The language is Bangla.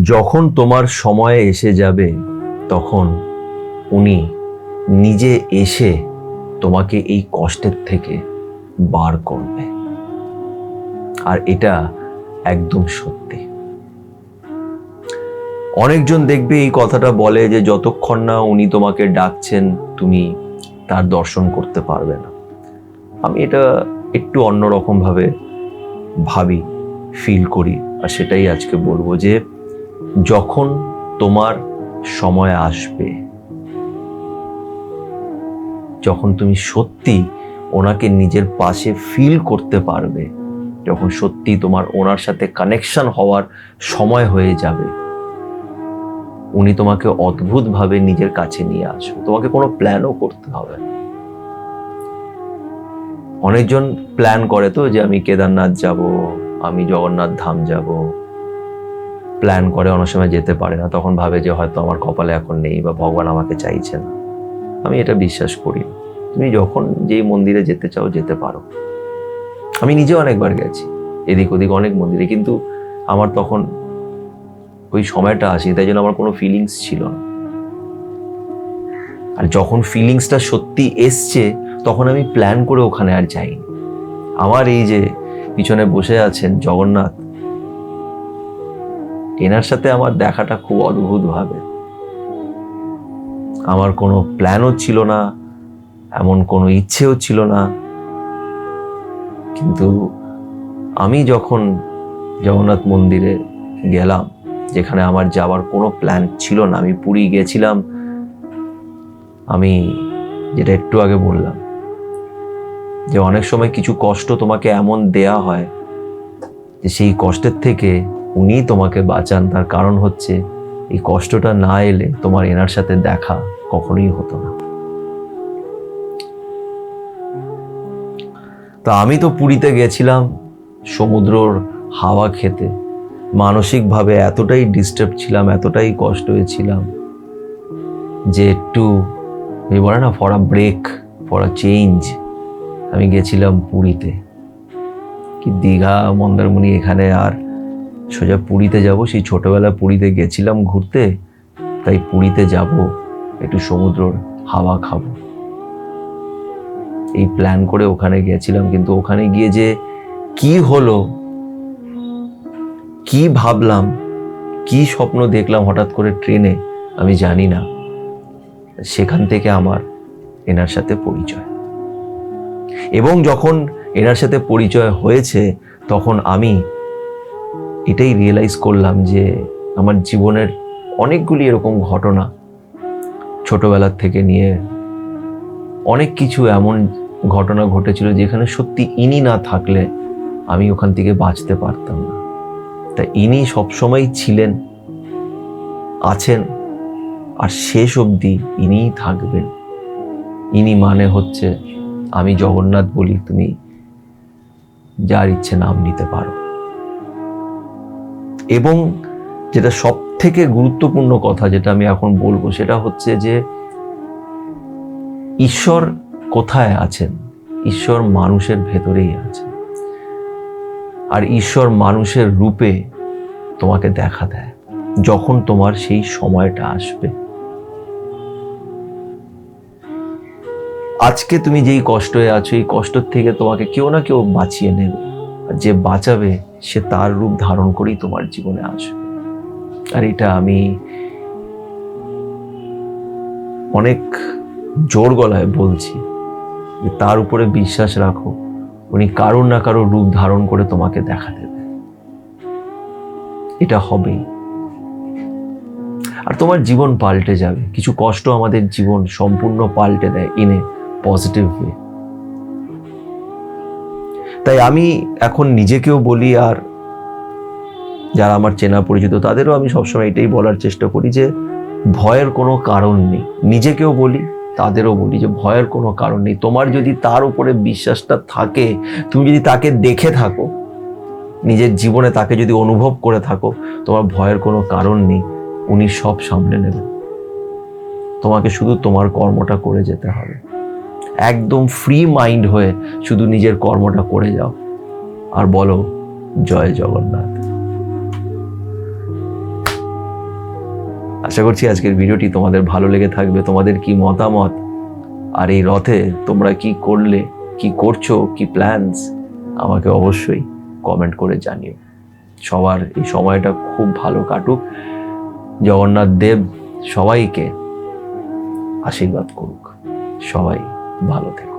যখন তোমার সময় এসে যাবে তখন উনি নিজে এসে তোমাকে এই কষ্টের থেকে বার করবে। আর এটা একদম সত্যি। অনেকজন দেখবে এই কথাটা বলে যে যতক্ষণ না উনি তোমাকে ডাকছেন তুমি তার দর্শন করতে পারবে না। আমি এটা একটু অন্যরকম ভাবে ভাবি, ফিল করি, আর সেটাই আজকে বলবো যে যখন তোমার সময় আসবে, যখন তুমি সত্যি ওনাকে নিজের পাশে ফিল করতে পারবে, যখন সত্যি তোমার ওনার সাথে কানেকশন হওয়ার সময় হয়ে যাবে, উনি তোমাকে অদ্ভুতভাবে নিজের কাছে নিয়ে আসবে। তোমাকে কোনো প্ল্যানও করতে হবে না। অনেকজন প্ল্যান করে তো যে আমি কেদারনাথ যাব, আমি জগন্নাথ ধাম যাব, প্ল্যান করে অনেক সময় যেতে পারে না, তখন ভাবে যে হয়তো আমার কপালে এখন নেই বা ভগবান আমাকে চাইছে না। আমি এটা বিশ্বাস করি। তুমি যখন যেই মন্দিরে যেতে চাও যেতে পারো। আমি নিজে অনেকবার গেছি এদিক ওদিক অনেক মন্দিরে, কিন্তু আমার তখন ওই সময়টা আসে, তাই জন্য আমার কোনো ফিলিংস ছিল না। আর যখন ফিলিংসটা সত্যি এসছে তখন আমি প্ল্যান করে ওখানে আর যাইনি। আমার এই যে পিছনে বসে আছেন জগন্নাথ, এনার সাথে আমার দেখাটা খুব অদ্ভুত ভাবে। আমার কোনো প্ল্যানও ছিল না, এমন কোনো ইচ্ছেও ছিল না, কিন্তু আমি যখন জগন্নাথ মন্দিরে গেলাম, যেখানে আমার যাওয়ার কোনো প্ল্যান ছিল না, আমি পুরী গেছিলাম। আমি যেটা একটু আগে বললাম যে অনেক সময় কিছু কষ্ট তোমাকে এমন দেয়া হয় যে সেই কষ্টের থেকে উনি তোমাকে বাঁচান। তার কারণ হচ্ছে এই কষ্টটা না এলে তোমার এনার সাথে দেখা কখনোই হতো না। তা আমি তো পুরীতে গেছিলাম সমুদ্রর হাওয়া খেতে। মানসিকভাবে এতটাই ডিস্টার্ব ছিলাম, এতটাই কষ্ট হয়েছিলাম যে একটু বলে না, for a break, for a change আমি গেছিলাম পুরীতে। কি দীঘা, মন্দারমণি, এখানে আর সোজা পুরীতে যাব। সেই ছোটবেলা পুরীতে গেছিলাম ঘুরতে, তাই পুরীতে যাব, একটু সমুদ্রর হাওয়া খাবো, এই প্ল্যান করে ওখানে গেছিলাম। কিন্তু ওখানে গিয়ে যে কি হলো, কি ভাবলাম, কি স্বপ্ন দেখলাম হঠাৎ করে ট্রেনে, আমি জানি না। সেখান থেকে আমার এনার সাথে পরিচয়, এবং যখন এনার সাথে পরিচয় হয়েছে তখন আমি এটাই রিয়েলাইজ করলাম যে আমার জীবনের অনেকগুলি এরকম ঘটনা, ছোটবেলার থেকে নিয়ে অনেক কিছু এমন ঘটনা ঘটেছিল যেখানে সত্যি ইনি না থাকলে আমি ওখান থেকে বাঁচতে পারতাম না। তাই ইনি সবসময় ছিলেন, আছেন, আর শেষ অবধি ইনিই থাকবেন। ইনি মানে হচ্ছে আমি জগন্নাথ বলি, তুমি যার ইচ্ছে নাম নিতে পারো। এবং যেটা সব থেকে গুরুত্বপূর্ণ কথা, যেটা আমি এখন বলবো, সেটা হচ্ছে যে ঈশ্বর কোথায় আছেন? ঈশ্বর মানুষের ভেতরেই আছেন। আর ঈশ্বর মানুষের রূপে তোমাকে দেখা দেয় যখন তোমার সেই সময়টা আসবে। আজকে তুমি যেই কষ্টে আছো, এই কষ্ট থেকে তোমাকে কেউ না কেউ বাঁচিয়ে নেবে, আর যে বাঁচাবে সে তার রূপ ধারণ করেই তোমার জীবনে আসবে। আর এটা আমি অনেক জোর গলায় বলছি যে তার উপরে বিশ্বাস রাখো, উনি কারোর না কারোর রূপ ধারণ করে তোমাকে দেখা দেবে। এটা হবেই, আর তোমার জীবন পাল্টে যাবে। কিছু কষ্ট আমাদের জীবন সম্পূর্ণ পাল্টে দেয় ইন এ পজিটিভ ওয়ে। তাই আমি এখন নিজেকেও বলি, আর যারা আমার চেনা পরিচিত তাদেরও আমি সবসময় এটাই বলার চেষ্টা করি যে ভয়ের কোনো কারণ নেই। নিজেকেও বলি, তাদেরও বলি যে ভয়ের কোনো কারণ নেই। তোমার যদি তার উপরে বিশ্বাসটা থাকে, তুমি যদি তাকে দেখে থাকো, নিজের জীবনে তাকে যদি অনুভব করে থাকো, তোমার ভয়ের কোনো কারণ নেই। উনি সব সামলে নেবেন। তোমাকে শুধু তোমার কর্মটা করে যেতে হবে। একদম ফ্রি মাইন্ড হয়ে শুধু নিজের কর্মটা করে যাও আর বলো জয় জগন্নাথ। আশা করছি আজকের ভিডিওটি তোমাদের ভালো লেগে থাকবে। তোমাদের কি মতামত, আর এই রথে তোমরা কি করলে, কি করছো, কি প্ল্যানস, আমাকে অবশ্যই কমেন্ট করে জানিও। সবার এই সময়টা খুব ভালো কাটুক। জগন্নাথ দেব সবাইকে আশীর্বাদ করুক। সবাই ভালো থেকো।